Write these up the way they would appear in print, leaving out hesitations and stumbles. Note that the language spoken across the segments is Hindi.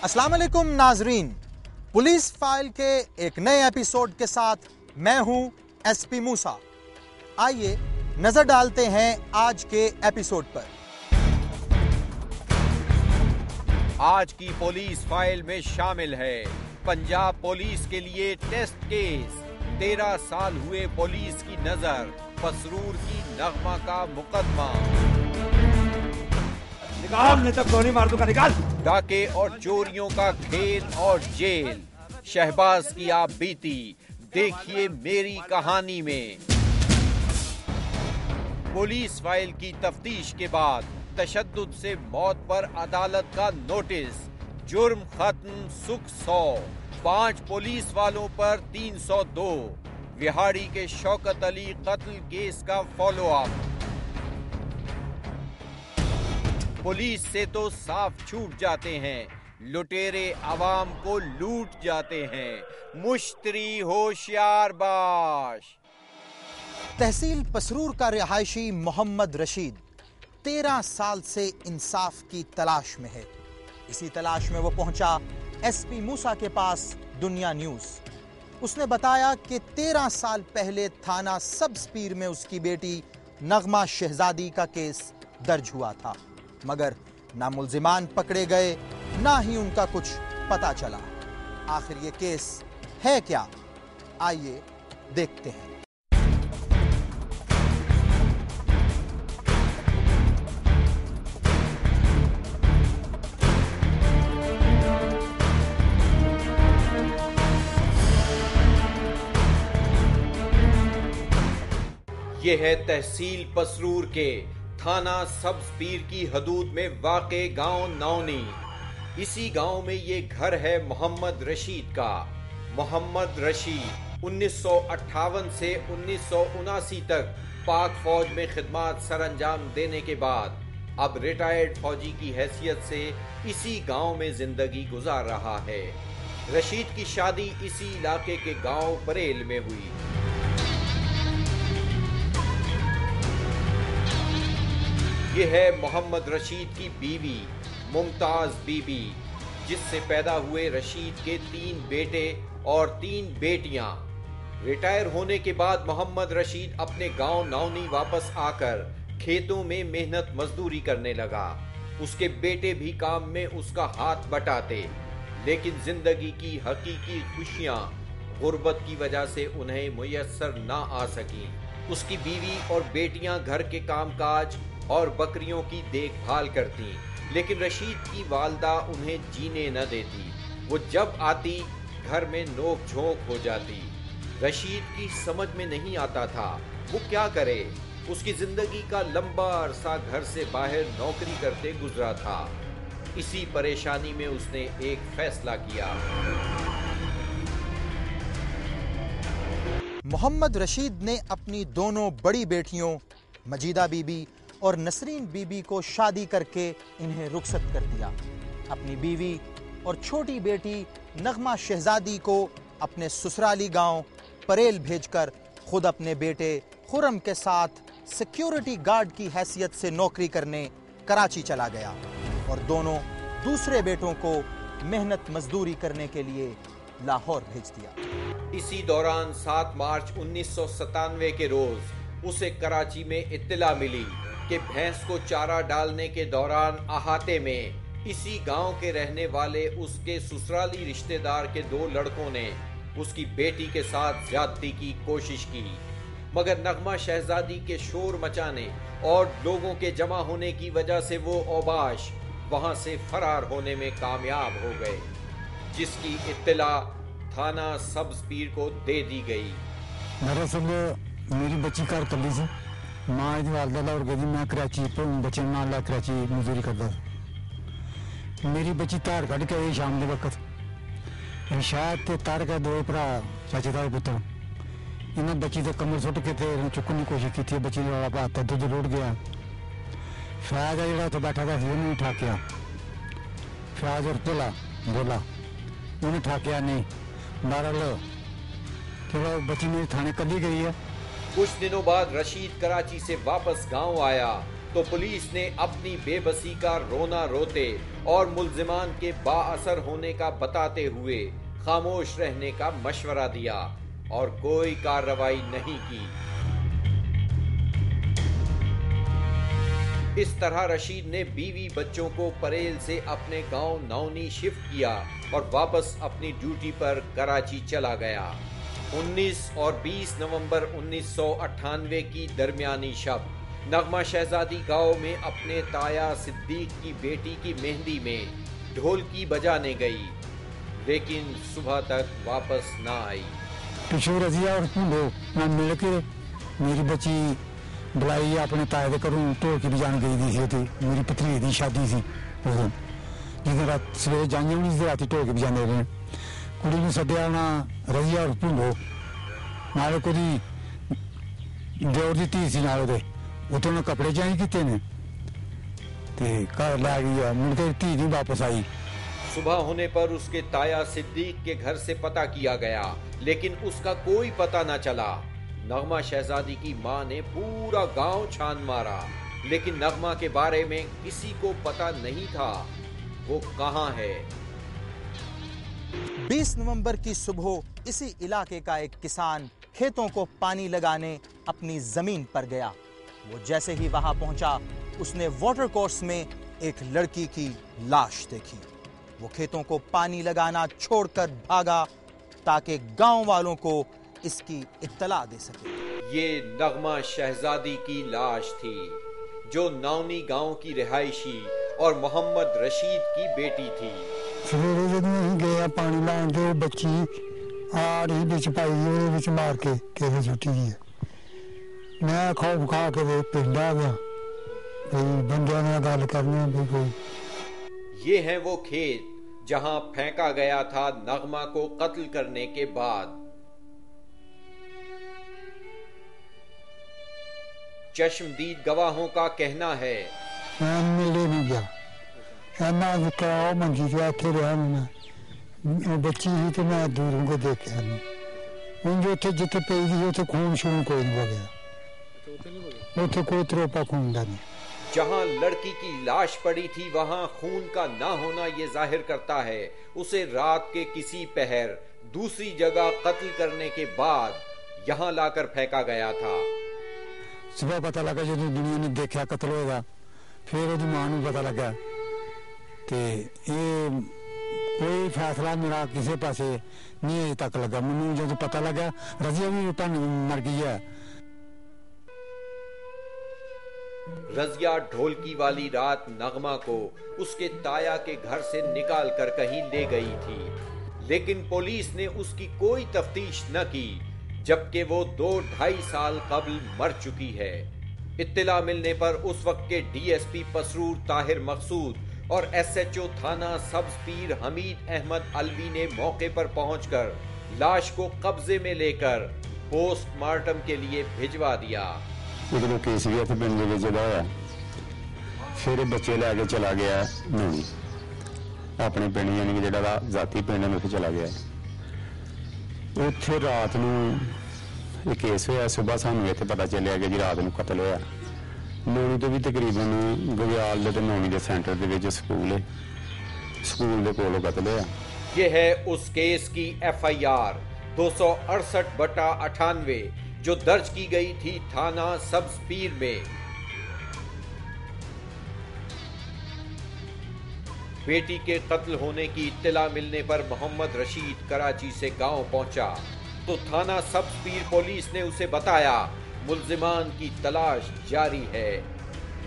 अस्सलाम वालेकुम नाजरीन, पुलिस फाइल के एक नए एपिसोड के साथ मैं हूं एसपी मूसा। आइए नजर डालते हैं आज के एपिसोड पर। आज की पुलिस फाइल में शामिल है पंजाब पुलिस के लिए टेस्ट केस। 13 साल हुए पुलिस की नजर, पसरूर की नगमा का मुकदमा। निकाल, नहीं तो गोली मार दूंगा, निकाल। डाके और चोरियों का खेल और जेल, शहबाज की आप बीती देखिए मेरी कहानी में। पुलिस फाइल की तफ्तीश के बाद तशद्दुद से मौत पर अदालत का नोटिस, जुर्म खत्म सुख 100, 5 पुलिस वालों पर 302, विहाड़ी के शौकत अली कत्ल केस का फॉलो अप। पुलिस से तो साफ छूट जाते हैं, लुटेरे आवाम को लूट जाते हैं। मुश्तरी होशियार बाश। तहसील पसरूर का रिहायशी मोहम्मद रशीद 13 साल से इंसाफ की तलाश में है। इसी तलाश में वो पहुंचा एसपी मूसा के पास दुनिया न्यूज। उसने बताया कि 13 साल पहले थाना सब्ज पीर में उसकी बेटी नगमा शहजादी का केस दर्ज हुआ था, मगर ना मुल्जिमान पकड़े गए, ना ही उनका कुछ पता चला। आखिर ये केस है क्या? आइए देखते हैं। ये है तहसील पसरूर के थाना सब्ज पीर की हदूद में वाक़े गांव नौनी। इसी गांव में ये घर है मोहम्मद रशीद का। मोहम्मद रशीद 1958 से 1979 तक पाक फौज में खिदमत सरअंजाम देने के बाद अब रिटायर्ड फौजी की हैसियत से इसी गांव में जिंदगी गुजार रहा है। रशीद की शादी इसी इलाके के गांव परेल में हुई। ये है मोहम्मद रशीद की बीवी मुमताज बीबी, जिससे पैदा हुए रशीद के 3 बेटे और 3 बेटियां। रिटायर होने के बाद मोहम्मद रशीद अपने गांव नौनी वापस आकर खेतों में मेहनत मजदूरी करने लगा। उसके बेटे भी काम में उसका हाथ बटाते, लेकिन जिंदगी की हकीकी खुशियां गुर्बत की वजह से उन्हें मुयस्सर ना आ सकी। उसकी बीवी और बेटियां घर के कामकाज और बकरियों की देखभाल करती, लेकिन रशीद की वालदा उन्हें जीने न देती। वो जब आती घर में नोक झोंक हो जाती। रशीद की समझ में नहीं आता था वो क्या करे। उसकी जिंदगी का लंबा अरसा घर से बाहर नौकरी करते गुजरा था। इसी परेशानी में उसने एक फैसला किया। मोहम्मद रशीद ने अपनी दोनों बड़ी बेटियों मजीदा बीबी और नसरीन बीबी को शादी करके इन्हें रुखसत कर दिया। अपनी बीवी और छोटी बेटी नगमा शहजादी को अपने ससुराली गांव परेल भेजकर खुद अपने बेटे खुरम के साथ सिक्योरिटी गार्ड की हैसियत से नौकरी करने कराची चला गया और दोनों दूसरे बेटों को मेहनत मजदूरी करने के लिए लाहौर भेज दिया। इसी दौरान 7 मार्च 1997 के रोज उसे कराची में इत्तला मिली कि भैंस को चारा डालने के दौरान अहाते में इसी गांव के रहने वाले उसके ससुराली रिश्तेदार के 2 लड़कों ने उसकी बेटी के साथ ज्यादती की कोशिश की, मगर नगमा शहजादी के शोर मचाने और लोगों के जमा होने की वजह से वो औबाश वहां से फरार होने में कामयाब हो गए, जिसकी इत्तला थाना सब्ज पीर को दे दी गई। दरअसल मेरी बच्ची घर कली सी, माँ ਇਹਦੀ वालदा लाहौर गई, मैं कराची बच्चे नाल ला कराची मजदूरी करता था। मेरी बच्ची धार कढ़ के आई शाम के वक्त, शायद ते तार के 2 भरा चाचे ताए पुत्र, इन्हें बच्ची के कमर सुट के चुकने की कोशिश की। बच्ची ने हाथ दुध रुड़ गया। फैज है जो उत्थे बैठा था नहीं ठाकिया। फैज और भोला बोला उन्हें ठाकिया नहीं। बहरहाल चलो बच्ची मेरी थाने कली गई है। कुछ दिनों बाद रशीद कराची से वापस गांव आया तो पुलिस ने अपनी बेबसी का रोना रोते और मुल्जिमान के बाअसर होने का बताते हुए खामोश रहने का मशवरा दिया और कोई कार्रवाई नहीं की। इस तरह रशीद ने बीवी बच्चों को परेल से अपने गांव नौनी शिफ्ट किया और वापस अपनी ड्यूटी पर कराची चला गया। 19 और 20 नवंबर 1998 की दरमियानी शब नगमा शहजादी गांव में अपने ताया सिद्दीक की बेटी की मेहंदी में ढोलकी बजाने गई, लेकिन सुबह तक वापस ना आई। पिछू रजिया और मैं मिल के मेरी बच्ची बुलाई अपने ताए के घरों ढोलकी बजाने गई थी। मेरी भतरीजे की शादी सी जिस रात सवेरे जाइए उस रात ढोलकी बजाते रहे। कुड़ी ने सद्या ना रजिया और भूलो नाले कुड़ी दियोर की धी सी नाल उतो ने कपड़े चेंज किए ने ते घर लै गई। मुड़ के धी नहीं वापस आई। सुबह होने पर उसके ताया सिद्दीक के घर से पता किया गया, लेकिन उसका कोई पता न चला। नगमा शहजादी की मां ने पूरा गांव छान मारा, लेकिन नगमा के बारे में किसी को पता नहीं था वो कहां है। 20 नवंबर की सुबह इसी इलाके का एक किसान खेतों को पानी लगाने अपनी जमीन पर गया। वो जैसे ही वहां पहुंचा उसने वाटर कोर्स में एक लड़की की लाश देखी। वो खेतों को पानी लगाना छोड़कर भागा ताकि गांव वालों को इसकी इत्तला दे सके। ये नगमा शहजादी की लाश थी, जो नौनी गांव की रिहायशी और मोहम्मद रशीद की बेटी थी। सवेरे जब मैं गया पानी लाने तो बच्ची आ रही बिच पाई बिच मार के कैसे छुट्टी है। मैं खौफ खा के पिंड आ गया, बंदे ने गल करनी भी कोई। ये है वो खेत जहां फेंका गया था नगमा को कत्ल करने के बाद। चश्मदीद गवाहों का कहना है, मैं मेले नहीं गया, मैं मंजी से आके रहा। मैं बच्ची ही तो मैं दूरों को देखा नहीं। जो जिते पी थी उसे खून शून कोई नहीं बगया, उसे कोई त्रोपा खून का नहीं। जहां लड़की की लाश पड़ी थी वहां खून का ना होना ये जाहिर करता है उसे रात के किसी पहर दूसरी जगह कत्ल करने के बाद यहां लाकर फेंका गया था। सुबह पता लगा जो दुनिया ने देखा कत्ल होगा, फिर उसकी मां को पता लगा। कोई फैसला मेरा किसी पासे नहीं अजे तक लगा। मैनू जो पता लगा रजिया भी मर गई है। रजिया ढोलकी वाली रात नगमा को उसके ताया के घर से निकाल कर कहीं ले गई थी, लेकिन पुलिस ने उसकी कोई तफ्तीश न की, जबकि वो 2-2.5 साल कबल मर चुकी है। इत्तला मिलने पर उस वक्त के डीएसपी पसरूर ताहिर मकसूद और एसएचओ थाना सब्ज पीर हमीद अहमद अलवी ने मौके पर पहुंचकर लाश को कब्जे में लेकर पोस्टमार्टम के लिए भिजवा दिया। जो केस भी इतने पिंड में जगह होया, फिर बच्चे लैके चला गया नौनी अपने पिंड, यानी कि जो जाती पिंड में चला गया। उत्थे रात नूं केस होया। सुबह सानू इत्थे पता चलिया कि जी रात नूं कतल होया। नौनी तो भी तकरीबन गवियाल दे नौनी दे सेंटर दे विच स्कूल है, स्कूल दे कोलों कतल होया। ये है उस केस की FIR 268/98 जो दर्ज की गई थी थाना सब्ज पीर में। बेटी के कत्ल होने की इत्तला मिलने पर मोहम्मद रशीद कराची से गांव पहुंचा तो थाना सब्ज पीर पुलिस ने उसे बताया मुल्जिमान की तलाश जारी है।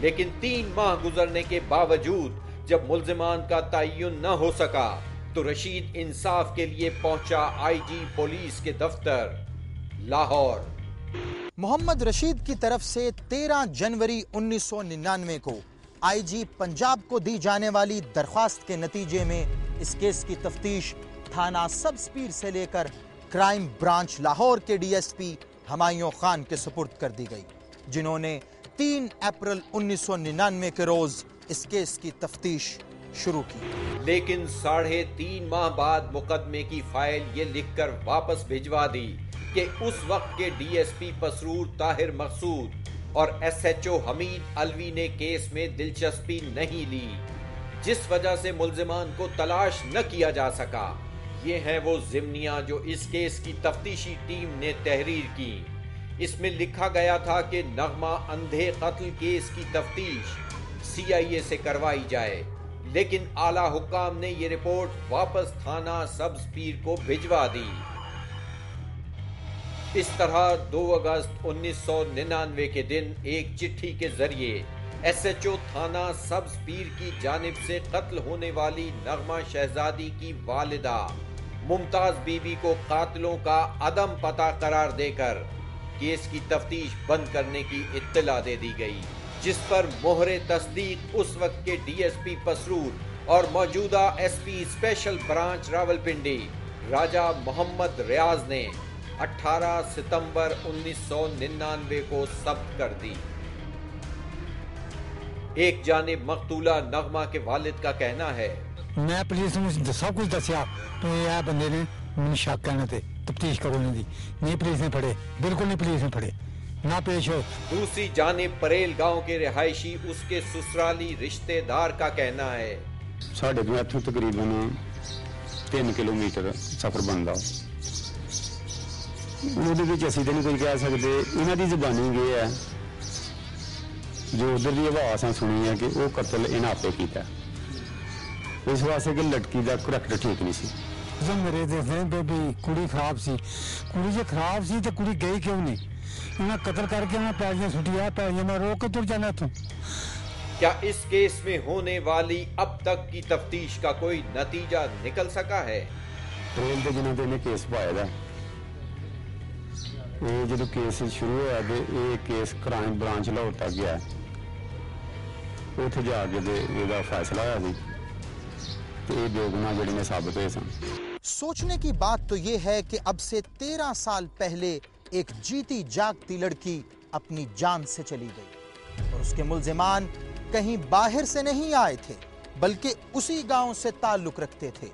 लेकिन 3 माह गुजरने के बावजूद जब मुल्जिमान का तय्युन न हो सका तो रशीद इंसाफ के लिए पहुंचा IG पुलिस के दफ्तर लाहौर। मोहम्मद रशीद की तरफ से 13 जनवरी 1999 को IG पंजाब को दी जाने वाली दरख्वास्त के नतीजे में इस केस की तफ्तीश थाना सब्ज पीर से लेकर क्राइम ब्रांच लाहौर के DSP हमायूं खान के सुपुर्द कर दी गई, जिन्होंने 3 अप्रैल 1999 के रोज इस केस की तफ्तीश शुरू की। लेकिन 3.5 माह बाद मुकदमे की फाइल ये लिखकर वापस भिजवा दी कि उस वक्त के DSP पसरूर ताहिर मकसूद और SHO हमीद अलवी ने केस में दिलचस्पी नहीं ली, जिस वजह से मुल्जिमान को तलाश न किया जा सका। ये हैं वो ज़िम्नियां जो इस केस की तफ्तीशी टीम ने तहरीर की। इसमें लिखा गया था कि नगमा अंधे कत्ल केस की तफ्तीश CIA से करवाई जाए, लेकिन आला हुक्काम ने ये रिपोर्ट वापस थाना सब्ज पीर को भिजवा दी। इस तरह 2 अगस्त 1999 के दिन एक चिट्ठी के जरिए SHO थाना सब्ज पीर की जानिब से कत्ल होने वाली नगमा शहजादी की वालिदा मुमताज बीबी को कातिलों का अदम पता करार देकर केस की तफ्तीश बंद करने की इत्तला दे दी गई, जिस पर मोहरे तस्दीक उस वक्त के DSP पसरूर और मौजूदा SP स्पेशल ब्रांच रावलपिंडी राजा मोहम्मद रियाज ने 18 सितंबर 1999 को ज़ब्त कर दी। एक जानिब मकतूला नगमा के वालिद का कहना है, मैं पुलिस ਨੂੰ सब कुछ दसिया तो ये बंदे ने मैंने शक करने थे तफ्तीश करो नहीं पुलिस ने फड़े, बिल्कुल नहीं पुलिस ने फड़े, ना पेश हो। दूसरी जानिब परेल गांव के रिहायशी उसके ससुराली रिश्तेदार का कहना है, साढ़े तो इत्थों तकरीबन 3 किलोमीटर सफर बनता, ਉਹਦੇ ਵਿੱਚ ਅਸੀਂ ਤਾਂ ਨਹੀਂ ਕੋਈ ਕਹਿ ਸਕਦੇ। ਇਹਨਾਂ ਦੀ ਜ਼ਬਾਨੀ ਇਹ ਹੈ जो उधर की आवाज़ सुनी है कि वो कत्ल इन्हें आपे किया, इस वास्ते कि लड़की का करैक्टर ठीक नहीं सी। जो मेरे देखते बेबी कुड़ी खराब सी, कुड़ी जो खराब सी तो कुड़ी गई क्यों नहीं? उन्हें कत्ल करके उन्हें पैरियां सुटिया, पैरियां में रोक के तुर जाना था। क्या इस केस में होने वाली अब तक की तफ्तीश का कोई नतीजा निकल सका है? ट्रेल के जिन्होंने इन्हें केस पाया ये जो केस शुरू होया तो ये केस क्राइम ब्रांच लाहौर तक गया, उत्थे जाके इसका फैसला होया सी ते ये बेगुनाह जिहड़े ने साबित होए सन। सोचने की बात तो ये है कि अब से 13 साल पहले एक जीती जागती लड़की अपनी जान से चली गई और उसके मुल्जिमान कहीं बाहर से नहीं आए थे बल्कि उसी गांव से ताल्लुक रखते थे।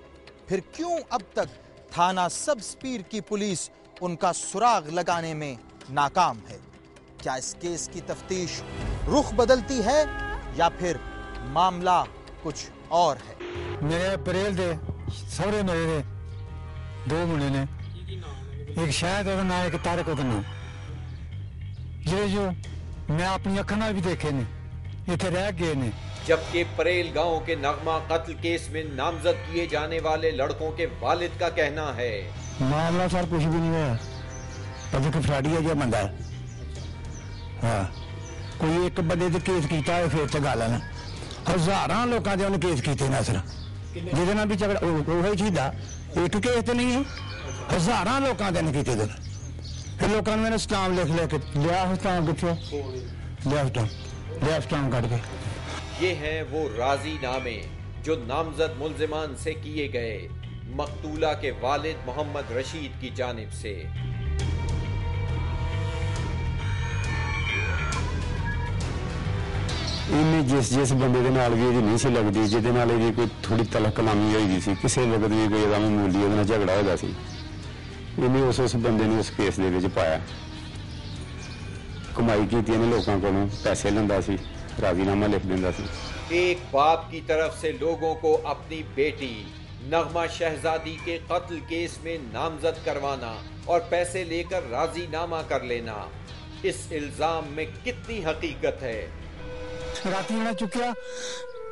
फिर क्यों अब तक थाना सब्ज पीर की पुलिस उनका सुराग लगाने में नाकाम है? क्या इस केस की तफ्तीश रुख बदलती है या फिर मामला कुछ और है? मेरे परेल दे सौरे मेरे दे 2 मुंडे ने, एक शायद ओदा नाम, एक तारक ओदा नाम, जो मैं अपनी अखां नाल भी देखे ने, इत्थे रह गए ने। जबकि परेल गांव के नगमा कत्ल केस में नामजद किए जाने वाले लड़कों के वालिद का कहना है, मामला सर कुछ भी नहीं है, पता कि फ्राडी है जो बंदा है। हाँ, कोई एक बंदे ते केस कीता है फिर तो गल है ना, हजारां लोकां दे उन्हें केस कीते ना सर, जिहदे नाल भी झगड़ा ओही चीज दा एक केस तो नहीं है, हजारां लोकां दे कीते दे। फिर लोकां ने मैंने स्टाम लिख लेके लिया, स्टाम किथे लिया स्टाम कट के। ये हैं वो राजी नामे जो नामजद मुल्जिमान से किए गए मकतूला के वालिद मोहम्मद रशीद की जानिब से। इन्हें जिस बंदे दे नाल भी इहदी नहीं सी लगदी, जिहदे नाल इहदी कोई थोड़ी तलक कलामी होई सी, किसी वक्त भी कोई इहदा मामूली उहदे नाल झगड़ा होया सी, इन्हें उस बंदे ने उस केस दे विच पाया, कमाई कीती इन्हें लोकां कोलों, पैसे लैंदा सी, राजीनामा लिख दिंदा सी। एक बाप की तरफ से लोगों को अपनी बेटी नगमा शहजादी के कत्ल केस में नामजद करवाना और पैसे लेकर राजीनामा कर लेना, इस इल्जाम में कितनी हकीकत है? राती ने चुकिया,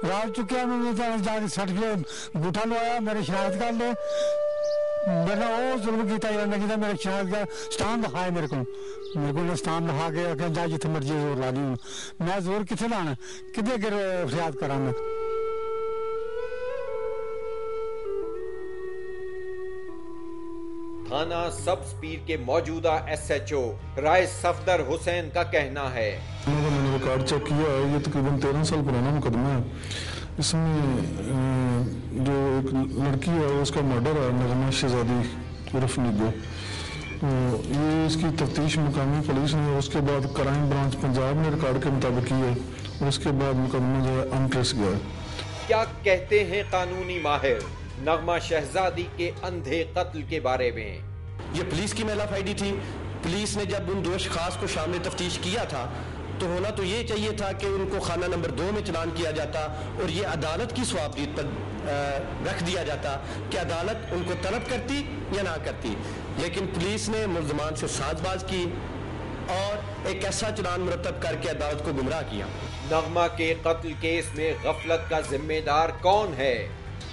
रात चुकिया, मैंने जाके सर्टिफिकेट बूठा लवाया, मेरे शहादत कर ले, मेरा वो जुल्म किया यार, मैं मेरे शहादत का स्टाम दिखाया मेरे को स्टाम दिखा के जा जिथे मर्जी जोर ला दी, मैं जोर किथे लाना, किधे अगर फरियाद करा मैं। थाना सब्ज पीर के मौजूदा SHO राय सफदर हुसैन का कहना है, मैंने रिकॉर्ड चेक किया है, ये तकरीबन 13 साल पुराना मुकदमा है। इसमें जो एक लड़की है उसका मर्डर है, नगमा शहजादी उर्फ निगो, तो ये इसकी तफ्तीश मुकामी पुलिस ने, उसके बाद क्राइम ब्रांच पंजाब ने रिकॉर्ड के मुताबिक की है और उसके बाद मुकदमा जो है अनट्रेस गया है। क्या कहते हैं कानूनी माहिर नगमा शहजादी के अंधे कत्ल के बारे में? ये पुलिस की मेलाफाइडी थी। पुलिस ने जब उन 2 अशखास को शामिल तफ्तीश किया था तो होना तो ये चाहिए था कि उनको खाना नंबर 2 में चलान किया जाता और ये अदालत की स्वाबदीद पर रख दिया जाता कि अदालत उनको तलब करती या ना करती। लेकिन पुलिस ने मुल्ज़मान से साजबाज की और एक ऐसा चलान मुरतब करके अदालत को गुमराह किया। नगमा के कत्ल केस में गफलत का जिम्मेदार कौन है?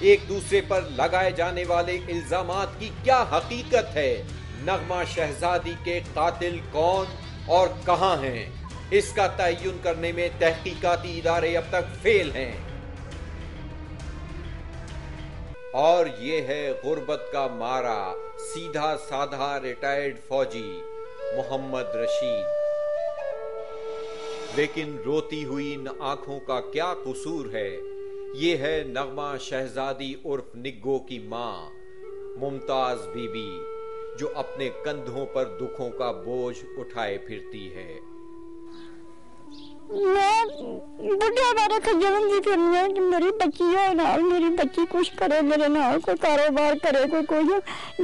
एक दूसरे पर लगाए जाने वाले इल्जामात की क्या हकीकत है? नगमा शहजादी के कातिल कौन और कहां हैं? इसका तयन करने में तहकीकाती इदारे अब तक फेल हैं। और ये है गुर्बत का मारा सीधा साधा रिटायर्ड फौजी मोहम्मद रशीद। लेकिन रोती हुई इन आंखों का क्या कसूर है? ये है नगमा शहजादी उर्फ निग्गो की मां मुमताज बीबी, जो अपने कंधों पर दुखों का बोझ उठाए फिरती है। मैं बुढ़िया बारे खजल जी करनी है कि मेरी बच्ची है नाल, मेरी बच्ची कुछ करे मेरे नाल, कोई कारोबार करे, कोई कोई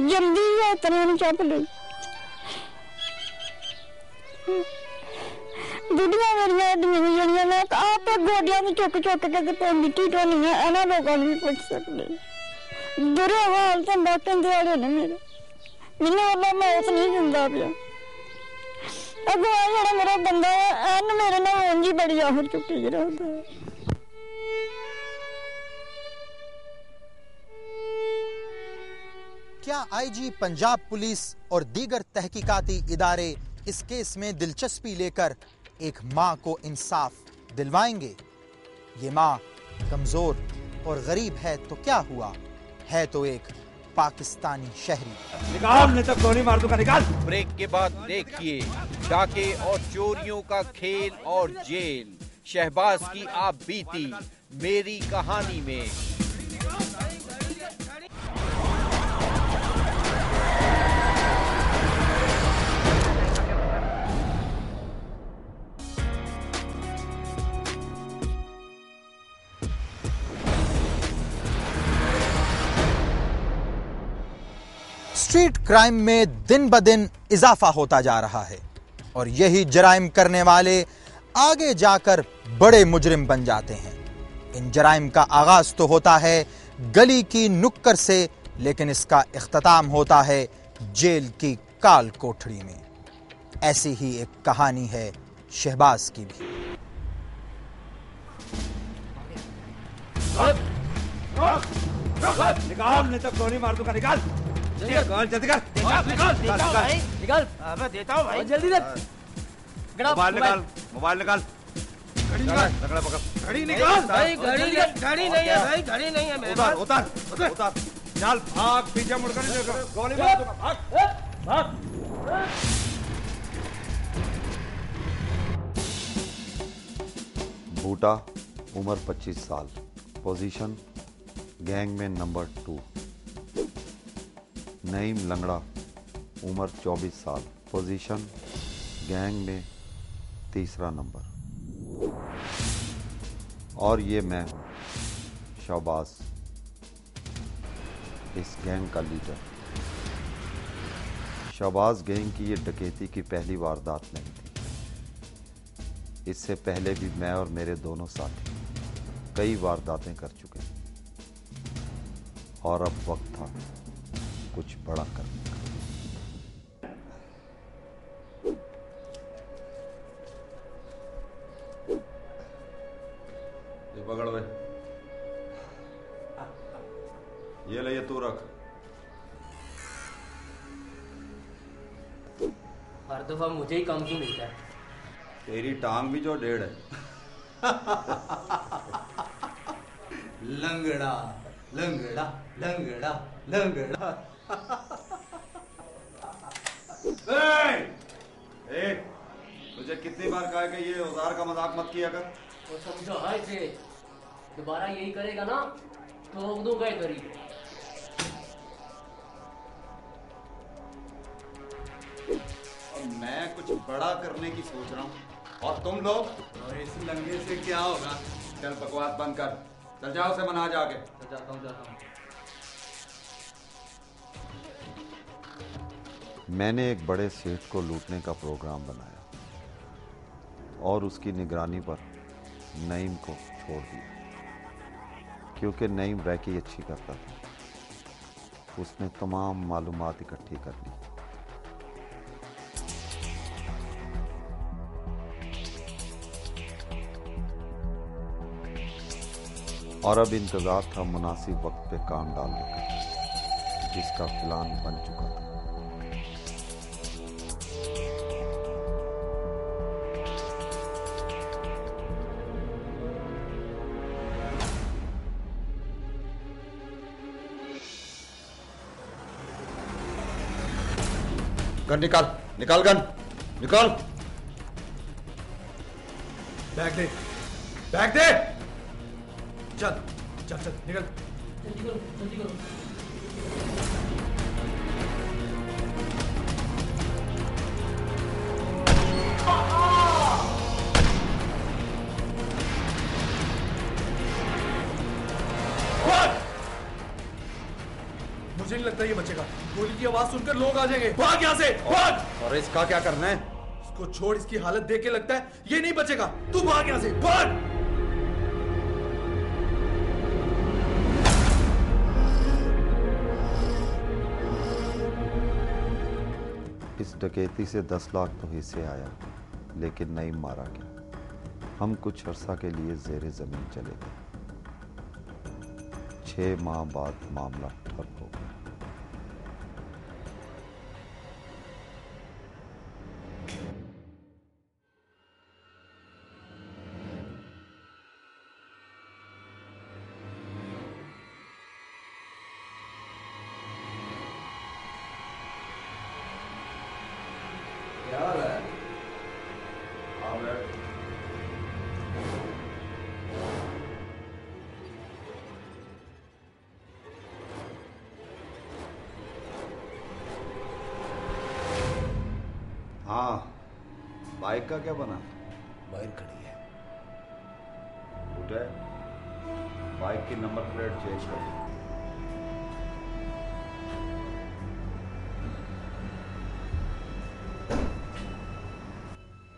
जल्दी है तरह चप ले। बुढ़िया मेरिया एडियां जड़ियां मैं आप गोडियां में चुक चुक के मिट्टी ढोनी है, इन्होंने लोगों ने भी पुछ सकते। बुरे हाल तो डॉक्टर दिहाड़े ने मेरे, मैंने वाला मौत नहीं जिंदा पिया। अगो आ मेरा बंदा एन मेरे नाल जी बड़ी आहर चुकी रहता है। क्या आईजी पंजाब पुलिस और दीगर तहकीकाती इदारे इस केस में दिलचस्पी लेकर एक मां को इंसाफ दिलवाएंगे? ये मां कमजोर और गरीब है तो क्या हुआ, है तो एक पाकिस्तानी शहरी। निकाल नहीं तो गोली मार दूंगा, निकाल। ब्रेक के बाद देखिए डाके और चोरियों का खेल और जेल, शहबाज की आप बीती मेरी कहानी में। स्ट्रीट क्राइम में दिन ब दिन इजाफा होता जा रहा है और यही जराइम करने वाले आगे जाकर बड़े मुजरिम बन जाते हैं। इन जराइम का आगाज तो होता है गली की नुक्कड़ से, लेकिन इसका इख्तिताम होता है जेल की काल कोठरी में। ऐसी ही एक कहानी है शहबाज की भी। निकाल नहीं तो गोली मार दूंगा, निकाल। निकाल जल्दी कर, निकाल। मैं देता हूँ भाई, जल्दी दे। मोबाइल निकाल, मोबाइल निकाल। घड़ी निकाल, लकड़ा पकड़। घड़ी निकाल भाई, घड़ी नहीं है भाई, घड़ी नहीं है मेरे पास। उतार। चल भाग, पीछे मुड़कर नहीं देखो, गोली मार दूंगा, भाग। बूटा, उम्र 25 साल, पोजीशन गैंग में नंबर 2। नईम लंगड़ा, उम्र 24 साल, पोजीशन गैंग में 3रा नंबर। और ये मैं हूं शहबाज, इस गैंग का लीडर। शहबाज गैंग की ये डकैती की पहली वारदात नहीं थी। इससे पहले भी मैं और मेरे दोनों साथी कई वारदातें कर चुके हैं और अब वक्त था कुछ बड़ा करने का। ये पकड़ बे, ये ले, ये तू रख। हर दफा मुझे ही काम क्यों मिलता है? तेरी टांग भी जो 1.5 है। लंगड़ा लंगड़ा लंगड़ा लंगड़ा। तुझे कितनी बार कहा कि ये औजार का मजाक मत किया कर। वो समझो है इसे, दोबारा यही करेगा ना तो रोक दूंगा इधर ही। और मैं कुछ बड़ा करने की सोच रहा हूँ और तुम लोग। और इस लंगे से क्या होगा? चल बकवास बंद कर, चल जाओ से मना जाके। जाता हूँ। मैंने एक बड़े सेठ को लूटने का प्रोग्राम बनाया और उसकी निगरानी पर नईम को छोड़ दिया, क्योंकि नईम रैकी अच्छी करता था। उसने तमाम मालूमात इकट्ठी कर ली। और अब इंतजार था मुनासिब वक्त पे काम डालने का, जिसका प्लान बन चुका था। गन निकाल, निकाल गन, निकाल। बैग दे, बैग दे। चल चल चल निकल। जल्दी करो, जल्दी करो। मुझे नहीं लगता ये बचेगा। गोली की आवाज सुनकर लोग आ जाएंगे। भाग यहाँ से, भाग। और इसका क्या करना है? इसको छोड़, इसकी हालत देख के लगता है ये नहीं बचेगा। तू भाग यहाँ से, भाग। इस डकैती से 10 लाख तो हिस्से आया, लेकिन नईम मारा गया। हम कुछ अरसा के लिए ज़ेरे ज़मीन चले गए। 6 माह बाद मामला ठप हो गया। क्या हाल है? हाँ बैठ। हाँ, बाइक का क्या बना? बाहर खड़ी है। उठे, बाइक की नंबर प्लेट चेंज कर।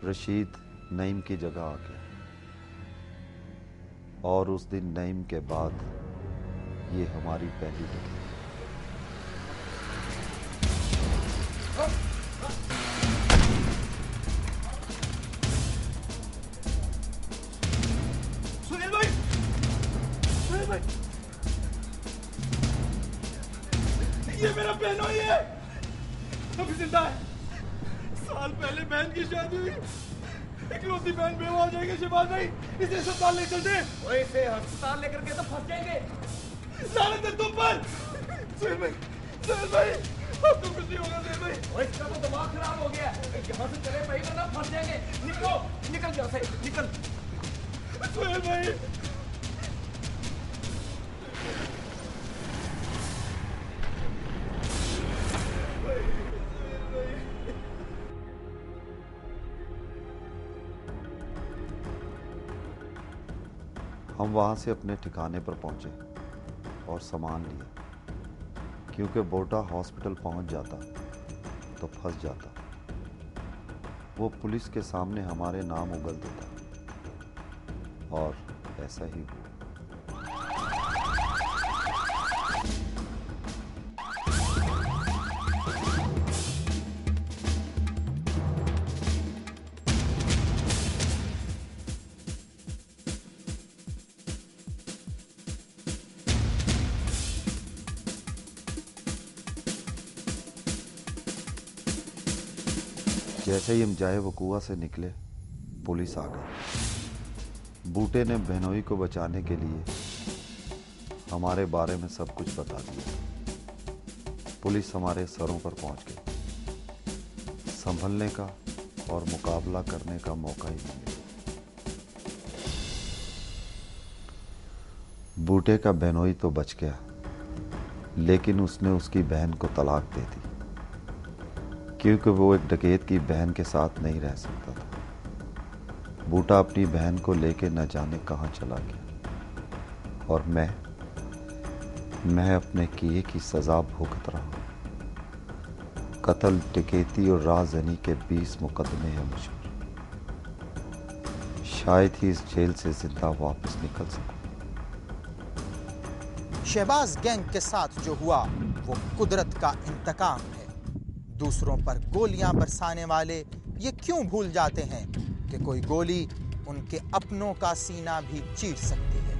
रशीद नईम की जगह आ गया, और उस दिन नईम के बाद ये हमारी पहली डकैती। सुनील भाई, सुनील भाई, ये मेरा बहनोई है, अभी जिंदा है। साल पहले बहन की शादी हुई, इकलौती बहन बेवा हो जाएगी। शिवाल भाई, इसे अस्पताल ले चलते। ओए इसे अस्पताल लेकर के तो फंस जाएंगे। लानत है तुम पर। सुनील भाई, सुनील भाई, अब तो कुछ नहीं होगा सुनील भाई। ओए इसका तो दिमाग खराब हो गया है। यहाँ से चले भाई वरना फंस जाएंगे। निकलो, निकल यहाँ से, निकल। सुनील भाई, हम वहां से अपने ठिकाने पर पहुंचे और सामान लिया, क्योंकि बोटा हॉस्पिटल पहुंच जाता तो फंस जाता। वो पुलिस के सामने हमारे नाम उगल देता, और ऐसा ही हुआ। जैसे ही हम जाए वकुआ से निकले, पुलिस आ गई। बूटे ने बहनोई को बचाने के लिए हमारे बारे में सब कुछ बता दिया। पुलिस हमारे सरों पर पहुंच गई। संभलने का और मुकाबला करने का मौका ही नहीं मिला। बूटे का बहनोई तो बच गया, लेकिन उसने उसकी बहन को तलाक दे दी, क्योंकि वो एक डकैत की बहन के साथ नहीं रह सकता था। बूटा अपनी बहन को लेके न जाने कहां चला गया, और मैं अपने किए की सजा भुगत रहा हूं। कत्ल, डकैती और राहज़नी के 20 मुकदमे हैं मुझ पर। शायद ही इस जेल से जिंदा वापस निकल सकूं। शहबाज गैंग के साथ जो हुआ वो कुदरत का इंतकाम है। दूसरों पर गोलियां बरसाने वाले ये क्यों भूल जाते हैं कि कोई गोली उनके अपनों का सीना भी चीर सकती है।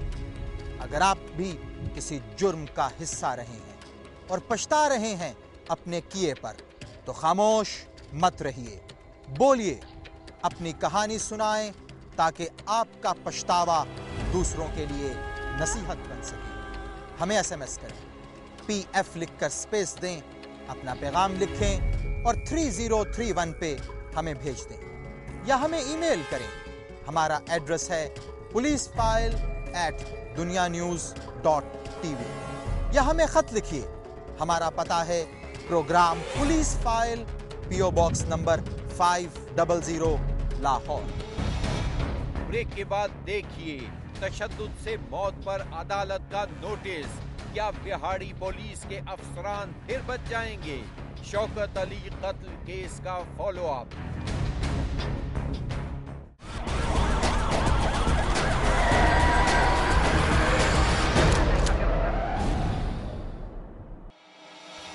अगर आप भी किसी जुर्म का हिस्सा रहे हैं और पछता रहे हैं अपने किए पर, तो खामोश मत रहिए, बोलिए, अपनी कहानी सुनाएं ताकि आपका पछतावा दूसरों के लिए नसीहत बन सके। हमें SMS करें, PF लिखकर स्पेस दें, अपना पैगाम लिखें और 3031 पे हमें भेज दें या हमें ईमेल करें। हमारा एड्रेस है policeFile@dunianews.tv या हमें खत लिखिए। हमारा पता है program police file, PO box number 500 Lahore. Break के बाद देखिए तशद्दुद से मौत पर अदालत का नोटिस। क्या बिहाड़ी पुलिस के अफसरान फिर बच जाएंगे? शौकत अली कत्ल केस का फॉलो अप।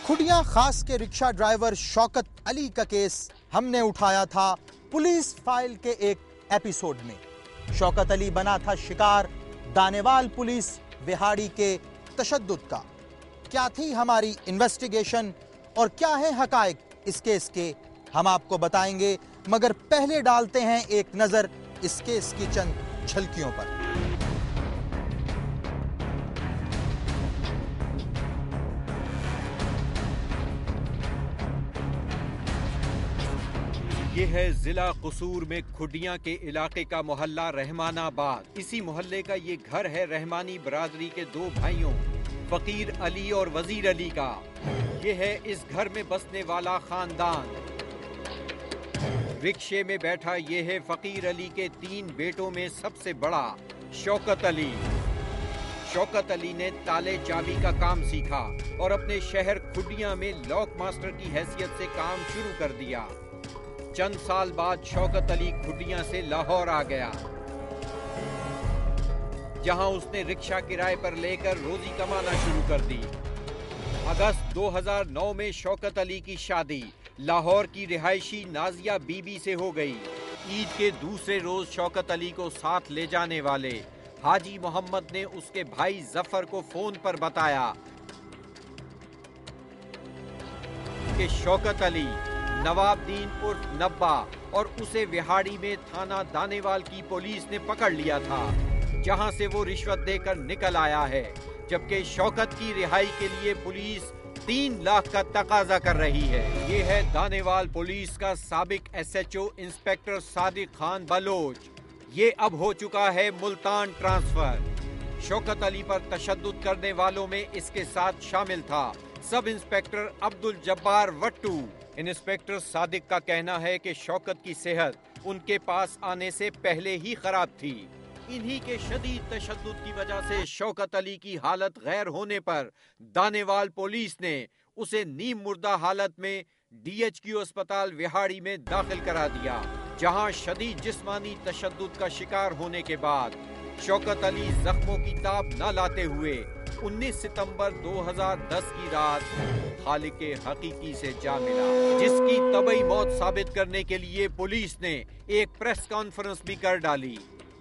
खुडिया खास के रिक्शा ड्राइवर शौकत अली का केस हमने उठाया था पुलिस फाइल के एक एपिसोड में। शौकत अली बना था शिकार दानेवाल पुलिस बिहाड़ी के तशद्दुद का। क्या थी हमारी इन्वेस्टिगेशन और क्या है हकायक इस केस के, हम आपको बताएंगे, मगर पहले डालते हैं एक नजर इस केस की चंद झलकियों पर। ये है जिला कसूर में खुडिया के इलाके का मोहल्ला रहमानाबाद। इसी मोहल्ले का ये घर है रहमानी बरादरी के दो भाइयों फकीर अली और वजीर अली का। ये है इस घर में बसने वाला खानदान। रिक्शे में बैठा ये है फकीर अली के 3 बेटों में सबसे बड़ा शौकत अली। शौकत अली ने ताले चाबी का काम सीखा और अपने शहर खुडिया में लॉक मास्टर की हैसियत से काम शुरू कर दिया। चंद साल बाद शौकत अली खुडिया से लाहौर आ गया, जहां उसने रिक्शा किराए पर लेकर रोजी कमाना शुरू कर दी। अगस्त 2009 में शौकत अली की शादी लाहौर की रिहायशी नाजिया बीबी से हो गई। ईद के दूसरे रोज शौकत अली को साथ ले जाने वाले हाजी मोहम्मद ने उसके भाई जफर को फोन पर बताया कि शौकत अली नवाबदीन उर्फ नब्बा और उसे विहाड़ी में थाना दानेवाल की पुलिस ने पकड़ लिया था, जहां से वो रिश्वत देकर निकल आया है, जबकि शौकत की रिहाई के लिए पुलिस 3 लाख का तकाजा कर रही है। ये है दानेवाल पुलिस का साबिक SHO इंस्पेक्टर सादिक खान बलोच। ये अब हो चुका है मुल्तान ट्रांसफर। शौकत अली पर तशद्दुद करने वालों में इसके साथ शामिल था सब इंस्पेक्टर अब्दुल जब्बार वट्टू। इंस्पेक्टर सादिक का कहना है कि शौकत की सेहत उनके पास आने से पहले ही खराब थी। इन्हीं के शदीद तशद्दुद की वजह से शौकत अली की हालत गैर होने पर दानेवाल पुलिस ने उसे नीम मुर्दा हालत में DHQ अस्पताल विहाड़ी में दाखिल करा दिया, जहां शदीद जिस्मानी तशद्दुद का शिकार होने के बाद शौकत अली जख्मों की ताब न लाते हुए 19 सितंबर 2010 की रात खालिक हकीकी से जा मिला, जिसकी तबई मौत साबित करने के लिए पुलिस ने एक प्रेस कॉन्फ्रेंस भी कर डाली।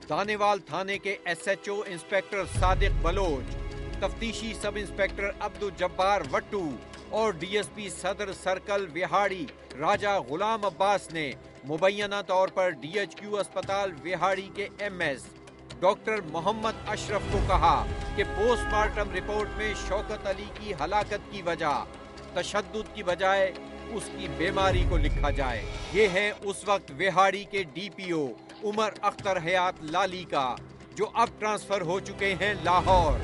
दानेवाल थाने के SHO इंस्पेक्टर सादिक बलोच, तफ्तीशी सब इंस्पेक्टर अब्दुल जब्बार वट्टू और DSP सदर सर्कल विहाड़ी राजा गुलाम अब्बास ने मुबैना तौर पर DHQ अस्पताल विहाड़ी के MS डॉक्टर मोहम्मद अशरफ को कहा कि पोस्टमार्टम रिपोर्ट में शौकत अली की हलाकत की वजह तशद्दुद की बजाय उसकी बीमारी को लिखा जाए। ये है उस वक्त विहाड़ी के DPO उमर अख्तर हयात लाली का, जो अब ट्रांसफर हो चुके हैं लाहौर।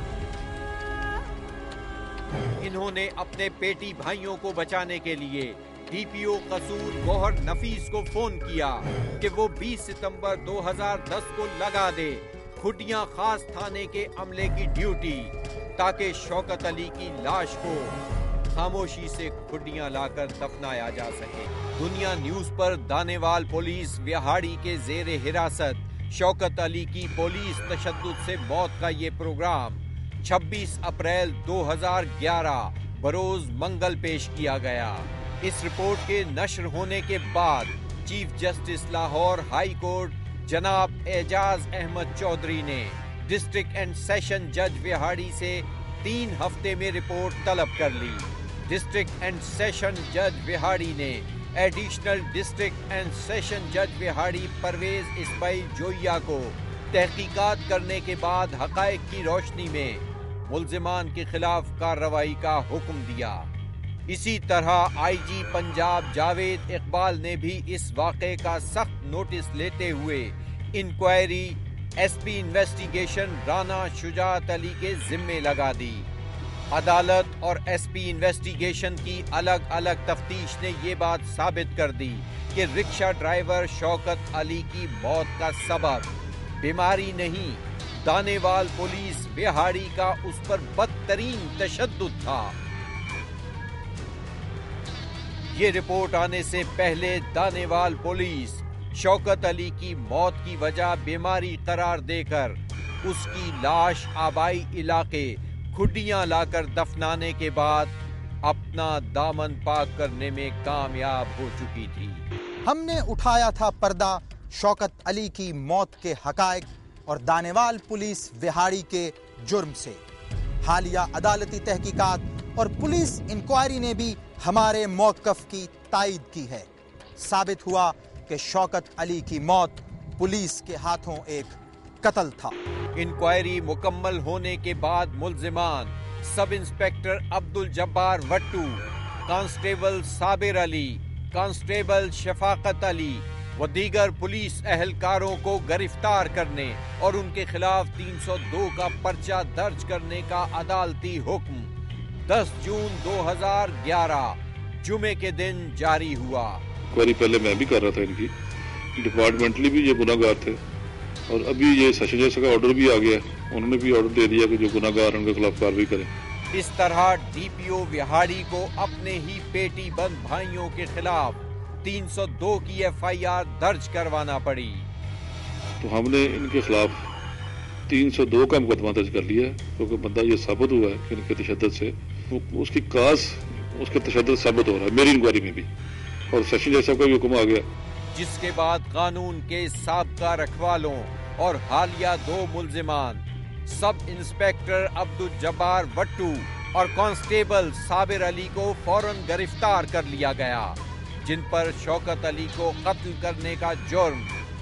इन्होंने अपने पेटी भाइयों को बचाने के लिए DPO कसूर गौहर नफीस को फोन किया कि वो 20 सितंबर 2010 को लगा दे खुडिया खास थाने के अमले की ड्यूटी, ताकि शौकत अली की लाश को खामोशी से खुडिया लाकर दफनाया जा सके। दुनिया न्यूज पर दानेवाल पुलिस विहाड़ी के जेर हिरासत शौकत अली की पुलिस तशद्दुद से मौत का ये प्रोग्राम 26 अप्रैल 2011 बरोज मंगल पेश किया गया। इस रिपोर्ट के नश्र होने के बाद chief justice Lahore high court जनाब एजाज अहमद चौधरी ने डिस्ट्रिक्ट एंड सेशन जज विहाड़ी से 3 हफ्ते में रिपोर्ट तलब कर ली। डिस्ट्रिक्ट एंड सेशन जज विहाड़ी ने एडिशनल डिस्ट्रिक्ट एंड सेशन जज विहाड़ी परवेज इस्माइल जोइया को तहकीकात करने के बाद हकायक की रोशनी में मुल्जिमान के खिलाफ कार्रवाई का हुक्म दिया। इसी तरह आईजी पंजाब जावेद इकबाल ने भी इस वाक़े का सख्त नोटिस लेते हुए inquiry SP investigation Rana Shujaat Ali के जिम्मे लगा दी। अदालत और एसपी इन्वेस्टिगेशन की अलग अलग तफ्तीश ने ये बात साबित कर दी कि रिक्शा ड्राइवर शौकत अली की मौत का सबब बीमारी नहीं, दानेवाल पुलिस विहाड़ी का उस पर बदतरीन तशद्दुद था। ये रिपोर्ट आने से पहले दानेवाल पुलिस शौकत अली की मौत की वजह बीमारी करार देकर उसकी लाश आबाई इलाके खुडियां लाकर दफनाने के बाद अपना दामन पाक करने में कामयाब हो चुकी थी। हमने उठाया था पर्दा शौकत अली की मौत के हकायक और दानेवाल पुलिस विहाड़ी के जुर्म से। हालिया अदालती तहकीकात और पुलिस इंक्वायरी ने भी हमारे मौक़िफ़ की तायीद की है। साबित हुआ कि शौकत अली की मौत पुलिस के हाथों एक कत्ल था। इंक्वायरी मुकम्मल होने के बाद मुल्जिमान sub inspector Abdul Jabbar Wattoo, constable Sabir Ali, constable Shafaqat Ali व दीगर पुलिस अहलकारों को गिरफ्तार करने और उनके खिलाफ 302 का पर्चा दर्ज करने का अदालती हुक्म 10 जून 2011 जुमे के दिन जारी हुआ। इंक्वायरी पहले मैं भी कर रहा था, इनकी डिपार्टमेंटली भी ये गुनाहगार थे और अभी ये सेशन जज का ऑर्डर भी आ गया, उन्होंने भी ऑर्डर दे दिया कि जो गुनाहगार उनके खिलाफ कार्रवाई करें। इस तरह डीपीओ विहाड़ी को अपने ही पेटी बंद भाइयों के खिलाफ 302 की एफआईआर दर्ज करवाना पड़ी। तो हमने इनके खिलाफ 302 का मुकदमा दर्ज कर लिया क्योंकि बंदा ये साबित हुआ है कि इनके तशद्दुद से उसकी काज उसके तशद्दुद साबित हो रहा है मेरी इंक्वायरी में भी, और सेशन जज साहब का भी हुक्म आ गया, जिसके बाद कानून के साबका रखवालों और हालिया 2 मुल्जिमान सब इंस्पेक्टर अब्दुल जब्बार वट्टू और कांस्टेबल साबिर अली को फौरन गिरफ्तार कर लिया गया, जिन पर शौकत अली को कत्ल करने का जुर्म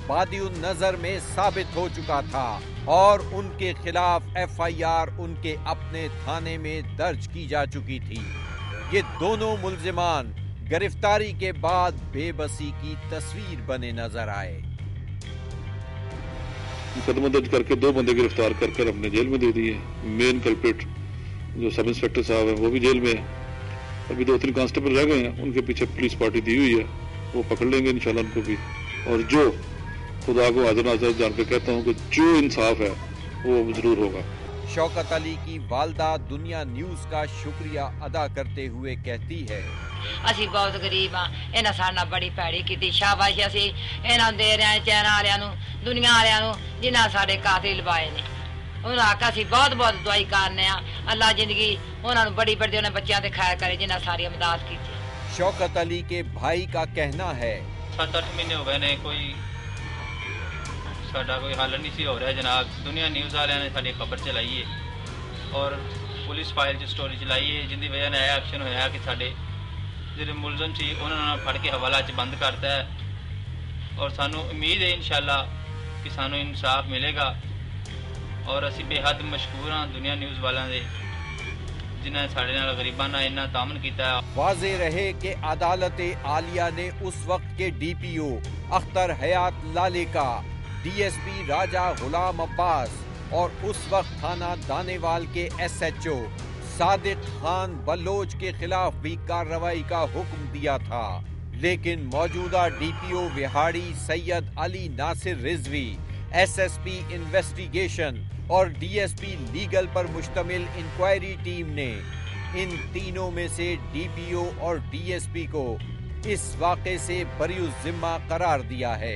बादिउन नजर में साबित हो चुका था और उनके खिलाफ एफआईआर उनके अपने थाने में दर्ज की जा चुकी थी। ये दोनों मुल्जिमान गिरफ्तारी के बाद बेबसी की तस्वीर बने नजर आए। मुकदमा दर्ज करके 2 बंदे गिरफ्तार कर हमने जेल में दे दिए। मेन कल्प्रिट जो सब इंस्पेक्टर साहब हैं वो भी जेल में है। अभी 2-3 कांस्टेबल रह गए हैं, उनके पीछे पुलिस पार्टी दी हुई है, वो पकड़ लेंगे इंशाल्लाह उनको भी। और जो खुदा को हाजिर नाज़र जान के कहता हूँ कि जो इंसाफ है वो जरूर होगा। शौकत अली की वालदा दुनिया न्यूज का शुक्रिया अदा करते हुए कहती है, ਅਸੀਂ ਬਹੁਤ ਗਰੀਬ ਆ, ਇਹਨਾਂ ਸਾਡੇ ਨਾਲ ਬੜੀ ਭੈੜੀ ਕੀਤੀ। ਸ਼ਾਬਾਸ਼ ਅਸੀਂ ਇਹਨਾਂ ਦੇ ਰਹੇ ਚੈਨਾ ਵਾਲਿਆਂ ਨੂੰ, ਦੁਨੀਆ ਵਾਲਿਆਂ ਨੂੰ ਜਿਨ੍ਹਾਂ ਸਾਡੇ ਕਾਤਿਲ ਲਵਾਏ ਨੇ। ਉਹਨਾਂ ਆਖਿਆ ਅਸੀਂ ਬਹੁਤ ਬਹੁਤ ਦੁਆਈ ਕਰਨੇ ਆ, ਅੱਲਾ ਜ਼ਿੰਦਗੀ ਉਹਨਾਂ ਨੂੰ ਬੜੀ ਬੜੀ ਉਹਨਾਂ ਬੱਚਿਆਂ ਤੇ ਖੈਰ करे जिन्हें सारी मदद की। शौकत अली के भाई का कहना है, 7-8 महीने हो गए ने कोई साडा कोई हल नहीं सी हो रहा जनाब। दुनिया न्यूज़ वालियां ने साडी खबर चलाई है और पुलिस फाइल च स्टोरी चलाई है, जिंदी वजह ने एक्शन होया कि साडे ਜਿਹੜੇ ਮੁਲਜ਼ਮ ਸੀ ਉਹਨਾਂ ਨੂੰ ਫੜ ਕੇ ਹਵਾਲਾ 'ਚ ਬੰਦ ਕਰਤਾ ਹੈ ਔਰ ਸਾਨੂੰ ਉਮੀਦ ਹੈ ਇਨਸ਼ਾਅੱਲਾ ਕਿ ਸਾਨੂੰ ਇਨਸਾਫ ਮਿਲੇਗਾ ਔਰ ਅਸੀਂ ਬੇहद ਮਸ਼ਕੂਰ ਹਾਂ ਦੁਨੀਆ ਨਿਊਜ਼ ਵਾਲਿਆਂ ਦੇ जिन्हें साढ़े नाल गरीबां नाल इन्ना तामन कीता है। वाज़े रहे कि अदालत आलिया ने उस वक्त के डीपीओ अख्तर हयात लालेका, डीएसपी राजा गुलाम अब्बास और उस वक्त थाना दानेवाल के एसएचओ सादिक खान बलोच के खिलाफ भी कार्रवाई का हुक्म दिया था, लेकिन मौजूदा DPO Vehari Syed Ali Nasir Rizvi, SSP investigation और डीएसपी लीगल पर मुश्तमिल इंक्वायरी टीम ने इन तीनों में से डीपीओ और डीएसपी को इस वाक़े से बरी जिम्मा करार दिया है,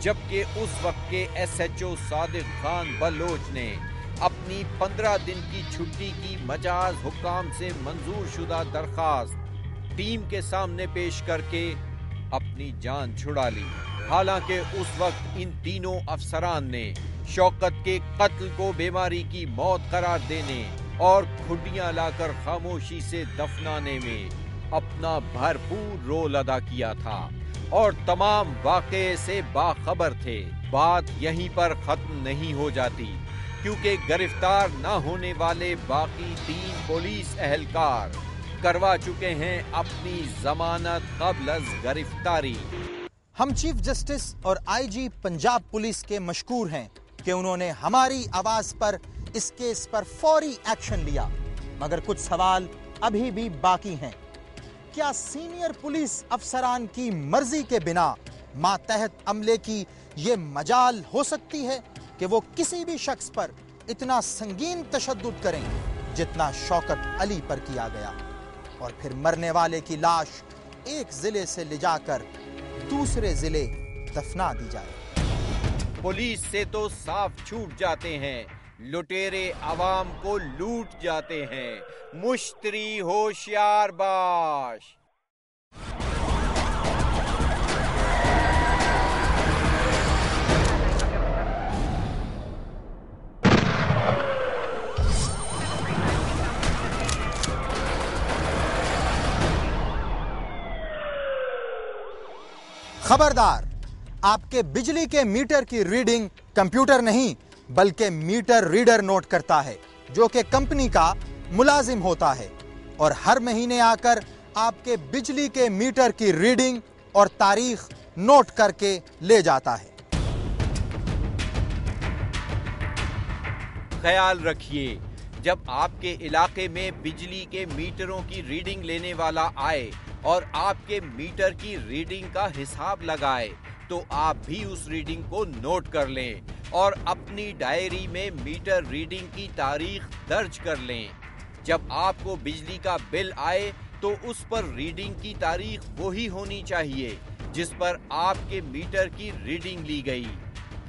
जबकि उस वक्त के SHO सादिक खान बलोच ने अपनी 15 दिन की छुट्टी की मजाज हुक्काम से मंजूर शुदा दरखास्त टीम के सामने पेश करके अपनी जान छुड़ा ली। हालांकि उस वक्त इन तीनों अफसरान ने शौकत के कत्ल को बीमारी की मौत करार देने और खुडियां लाकर खामोशी से दफनाने में अपना भरपूर रोल अदा किया था और तमाम वाक़े से बाखबर थे। बात यहीं पर खत्म नहीं हो जाती, क्योंकि गिरफ्तार न होने वाले बाकी 3 पुलिस एहलकार करवा चुके हैं अपनी जमानत क़ब्ल गिरफ्तारी। हम चीफ जस्टिस और IG पंजाब पुलिस के मशकूर हैं कि उन्होंने हमारी आवाज पर इस केस पर फौरी एक्शन लिया, मगर कुछ सवाल अभी भी बाकी हैं। क्या सीनियर पुलिस अफसरान की मर्जी के बिना मातहत अमले की ये मजाल हो सकती है कि वो किसी भी शख्स पर इतना संगीन तशद्दुद करें जितना शौकत अली पर किया गया, और फिर मरने वाले की लाश एक जिले से ले जाकर दूसरे जिले दफना दी जाए। पुलिस से तो साफ छूट जाते हैं, लुटेरे आवाम को लूट जाते हैं। मुश्तरी होशियार बाश। खबरदार, आपके बिजली के मीटर की रीडिंग कंप्यूटर नहीं बल्कि मीटर रीडर नोट करता है, जो कि कंपनी का मुलाजिम होता है और हर महीने आकर आपके बिजली के मीटर की रीडिंग और तारीख नोट करके ले जाता है। ख्याल रखिए, जब आपके इलाके में बिजली के मीटरों की रीडिंग लेने वाला आए और आपके मीटर की रीडिंग का हिसाब लगाए, तो आप भी उस रीडिंग को नोट कर लें और अपनी डायरी में मीटर रीडिंग की तारीख दर्ज कर लें। जब आपको बिजली का बिल आए तो उस पर रीडिंग की तारीख वही होनी चाहिए जिस पर आपके मीटर की रीडिंग ली गई,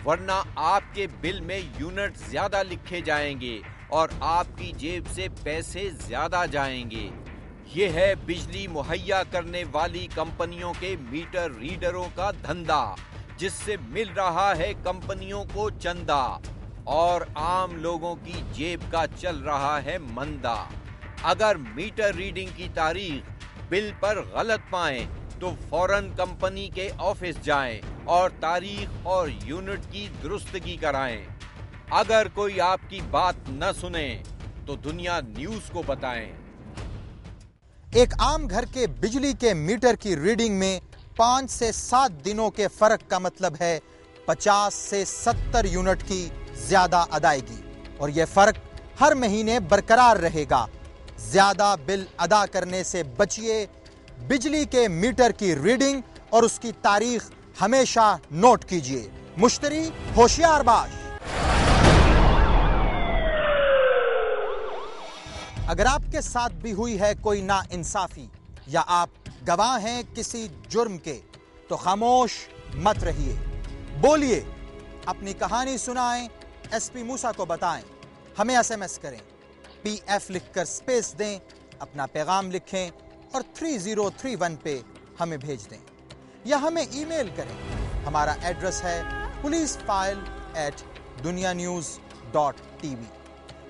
वरना आपके बिल में यूनिट ज्यादा लिखे जाएंगे और आपकी जेब से पैसे ज्यादा जाएंगे। ये है बिजली मुहैया करने वाली कंपनियों के मीटर रीडरों का धंधा, जिससे मिल रहा है कंपनियों को चंदा और आम लोगों की जेब का चल रहा है मंदा। अगर मीटर रीडिंग की तारीख बिल पर गलत पाएं तो फौरन कंपनी के ऑफिस जाएं और तारीख और यूनिट की दुरुस्तगी कराएं। अगर कोई आपकी बात न सुने तो दुनिया न्यूज को बताएं। एक आम घर के बिजली के मीटर की रीडिंग में 5 से 7 दिनों के फर्क का मतलब है 50 से 70 यूनिट की ज्यादा अदायगी, और यह फर्क हर महीने बरकरार रहेगा। ज्यादा बिल अदा करने से बचिए। बिजली के मीटर की रीडिंग और उसकी तारीख हमेशा नोट कीजिए। मुश्तरी होशियार बाश। अगर आपके साथ भी हुई है कोई नाइंसाफी या आप गवाह हैं किसी जुर्म के, तो खामोश मत रहिए, बोलिए, अपनी कहानी सुनाएं, SP मूसा को बताएं, हमें SMS करें, PF लिखकर स्पेस दें, अपना पैगाम लिखें और 3031 पे हमें भेज दें, या हमें ईमेल करें। हमारा एड्रेस है policeFile@dunianews.tv,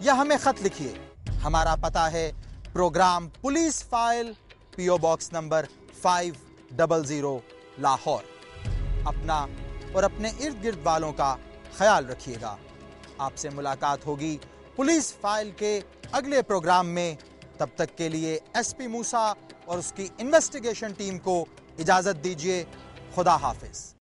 या हमें खत लिखिए। हमारा पता है program police file, PO box number 500 Lahore. अपना और अपने इर्द गिर्द वालों का ख्याल रखिएगा। आपसे मुलाकात होगी पुलिस फाइल के अगले प्रोग्राम में। तब तक के लिए SP मूसा और उसकी इन्वेस्टिगेशन टीम को इजाजत दीजिए। खुदा हाफिज।